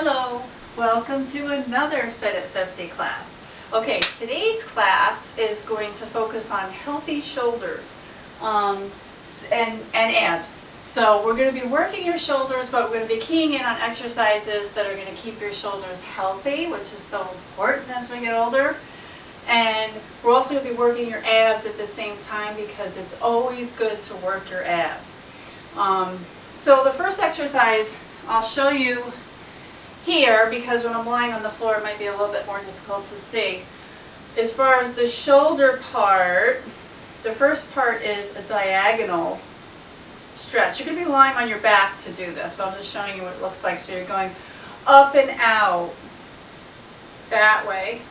Hello, welcome to another Fit at 50 class. Okay, today's class is going to focus on healthy shoulders and abs. So we're going to be working your shoulders, but we're going to be keying in on exercises that are going to keep your shoulders healthy, which is so important as we get older. And we're also going to be working your abs at the same time because it's always good to work your abs. So the first exercise I'll show you here, because when I'm lying on the floor it might be a little bit more difficult to see. As far as the shoulder part, the first part is a diagonal stretch. You're going to be lying on your back to do this, but I'm just showing you what it looks like. So you're going up and out that way.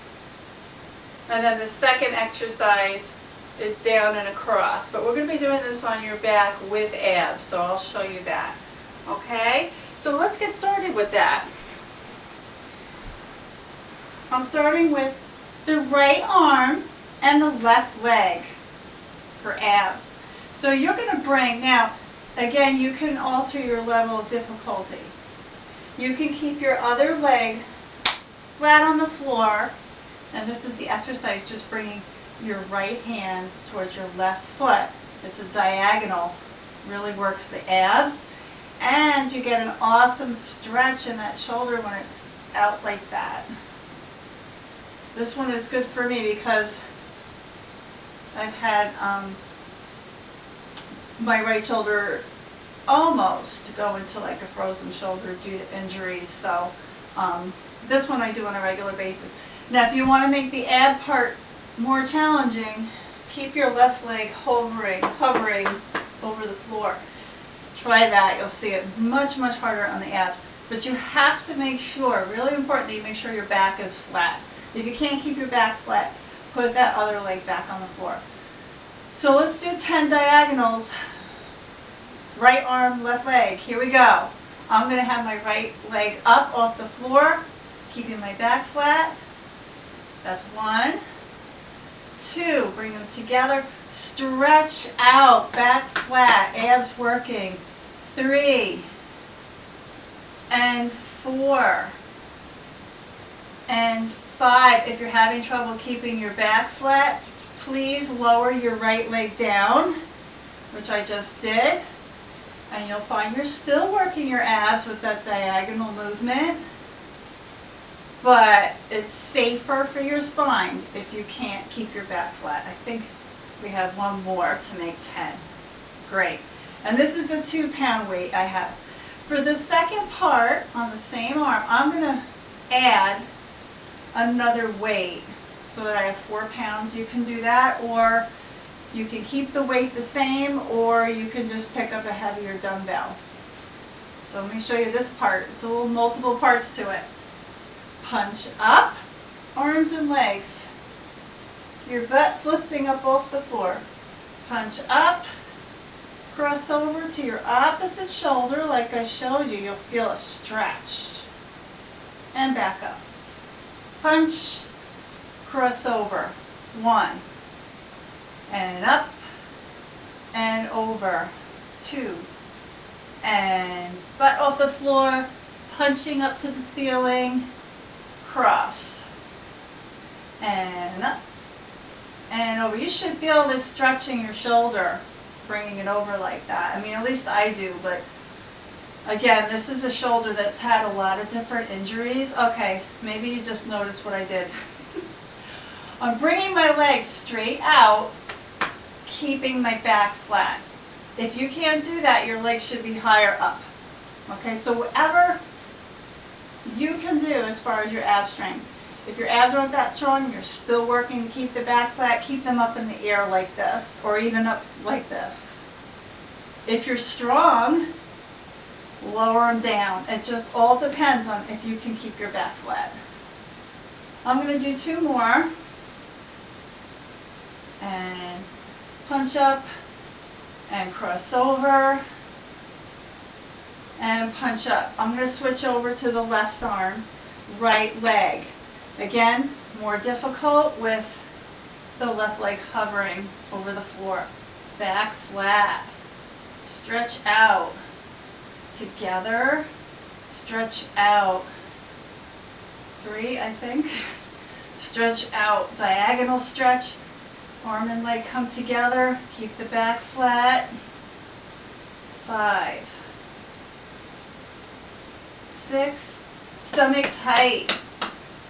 And then the second exercise is down and across. But we're going to be doing this on your back with abs, so I'll show you that. Okay? So let's get started with that. I'm starting with the right arm and the left leg for abs. So you're going to bring, now again you can alter your level of difficulty. You can keep your other leg flat on the floor, and this is the exercise, just bringing your right hand towards your left foot. It's a diagonal, really works the abs, and you get an awesome stretch in that shoulder when it's out like that. This one is good for me because I've had my right shoulder almost go into like a frozen shoulder due to injuries. So this one I do on a regular basis. Now if you want to make the ab part more challenging, keep your left leg hovering over the floor. Try that. You'll see it much harder on the abs. But you have to make sure, really important, that you make sure your back is flat. If you can't keep your back flat, put that other leg back on the floor. So let's do 10 diagonals. Right arm, left leg. Here we go. I'm going to have my right leg up off the floor, keeping my back flat. That's 1. 2, bring them together. Stretch out, back flat, abs working. 3 and 4 and 5. If you're having trouble keeping your back flat, please lower your right leg down, which I just did, and you'll find you're still working your abs with that diagonal movement, but it's safer for your spine if you can't keep your back flat. I think we have one more to make 10. Great. And this is a 2-pound weight I have. For the second part on the same arm, I'm going to add another weight so that I have 4 pounds. You can do that, or you can keep the weight the same, or you can just pick up a heavier dumbbell. So let me show you this part. It's a little multiple parts to it. Punch up, arms and legs. Your butt's lifting up off the floor. Punch up, cross over to your opposite shoulder like I showed you. You'll feel a stretch. And back up. Punch, cross over. 1. And up and over. 2. And butt off the floor, punching up to the ceiling. Cross. And up and over. You should feel this stretching your shoulder, bringing it over like that. I mean, at least I do, but again, this is a shoulder that's had a lot of different injuries. Okay, maybe you just noticed what I did. I'm bringing my legs straight out, keeping my back flat. If you can't do that, your legs should be higher up. Okay, so whatever you can do as far as your ab strength. If your abs aren't that strong, you're still working to keep the back flat, keep them up in the air like this, or even up like this. If you're strong, lower them down. It just all depends on if you can keep your back flat. I'm going to do 2 more. And punch up, and cross over, and punch up. I'm going to switch over to the left arm, right leg. Again, more difficult with the left leg hovering over the floor. Back flat. Stretch out. Together. Stretch out. 3, I think. Stretch out, diagonal stretch. Arm and leg come together. Keep the back flat. 5, 6, stomach tight.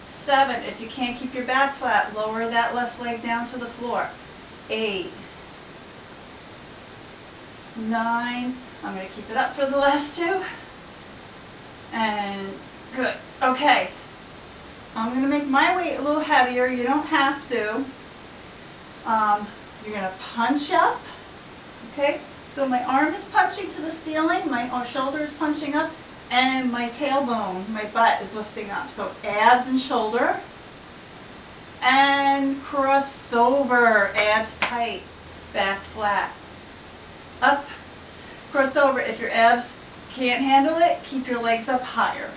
7, if you can't keep your back flat, lower that left leg down to the floor. 8, 9, I'm going to keep it up for the last 2. And good. Okay. I'm going to make my weight a little heavier. You don't have to. You're going to punch up. Okay? So my arm is punching to the ceiling, my shoulder is punching up, and my tailbone, my butt is lifting up. So abs and shoulder. And cross over, abs tight, back flat. Up, cross over. If your abs can't handle it, keep your legs up higher.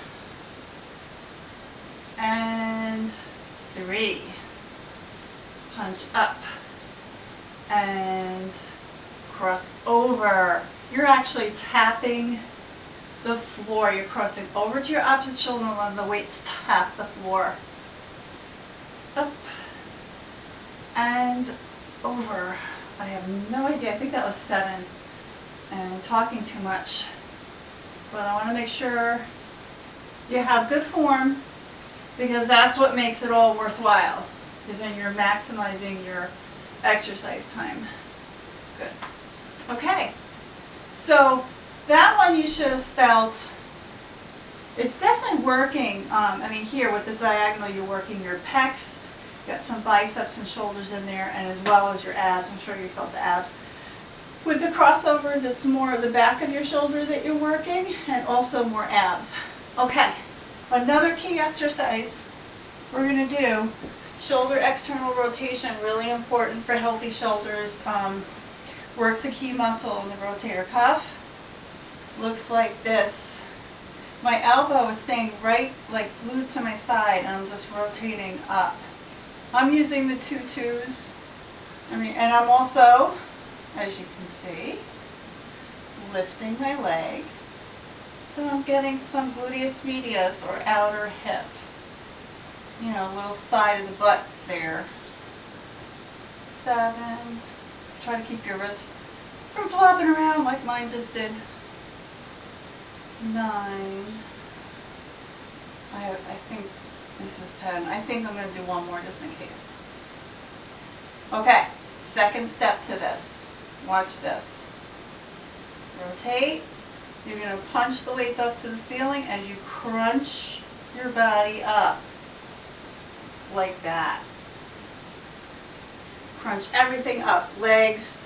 And 3, punch up, and cross over. You're actually tapping the floor. You're crossing over to your opposite shoulder and letting the weights tap the floor. Up and over. I have no idea. I think that was 7. And I'm talking too much. But I want to make sure you have good form, because that's what makes it all worthwhile, is when you're maximizing your exercise time. Good. Okay. So that one you should have felt. It's definitely working. I mean, here with the diagonal, you're working your pecs, got some biceps and shoulders in there, and as well as your abs. I'm sure you felt the abs. With the crossovers, it's more the back of your shoulder that you're working, and also more abs. Okay, another key exercise we're going to do, shoulder external rotation, really important for healthy shoulders. Works a key muscle in the rotator cuff. Looks like this. My elbow is staying right, like glued to my side, and I'm just rotating up. I'm using the 2-2s. And I'm also, as you can see, lifting my leg. So I'm getting some gluteus medius, or outer hip. You know, a little side of the butt there. 7. Try to keep your wrist from flopping around like mine just did. 9. I think this is 10. I think I'm going to do one more just in case. Okay, second step to this. Watch this. Rotate. You're going to punch the weights up to the ceiling as you crunch your body up. Like that. Crunch everything up. Legs.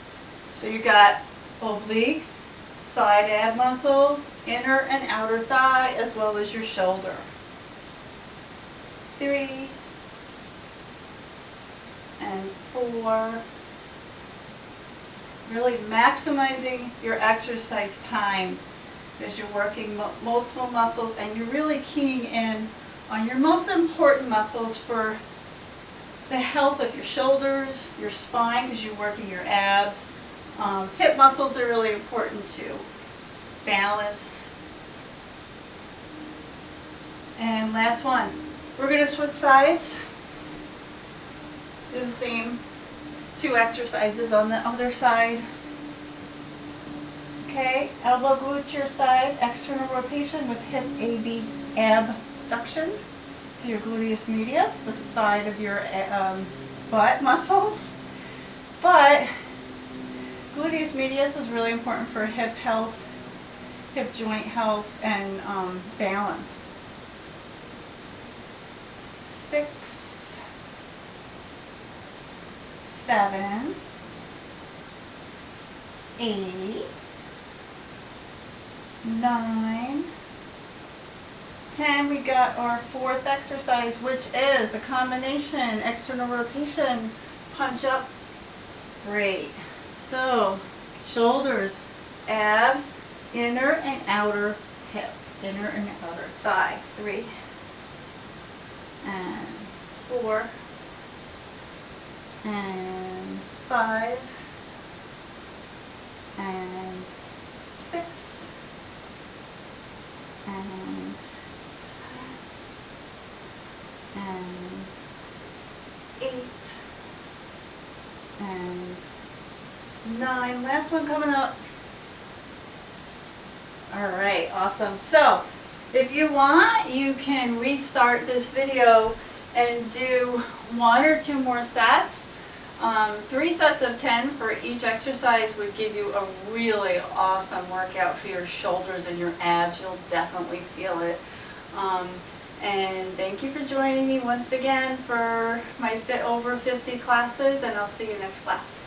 So you got obliques, side ab muscles, inner and outer thigh, as well as your shoulder. 3 and 4. Really maximizing your exercise time, because you're working multiple muscles and you're really keying in on your most important muscles for the health of your shoulders, your spine, because you're working your abs. Hip muscles are really important too. Balance. And last one. We're going to switch sides. Do the same 2 exercises on the other side. Okay, elbow glued to your side, external rotation with hip abduction for your gluteus medius, the side of your butt muscle. But gluteus medius is really important for hip health, hip joint health, and balance. 6, 7, 8, 9, 10. We got our 4th exercise, which is a combination external rotation, punch up. Great. So shoulders, abs, inner and outer hip, inner and outer thigh. 3 and 4 and 5 and 6 and 7 9. Last one coming up. All right, awesome. So if you want, you can restart this video and do 1 or 2 more sets. 3 sets of 10 for each exercise would give you a really awesome workout for your shoulders and your abs. You'll definitely feel it. And thank you for joining me once again for my Fit Over 50 classes, and I'll see you next class.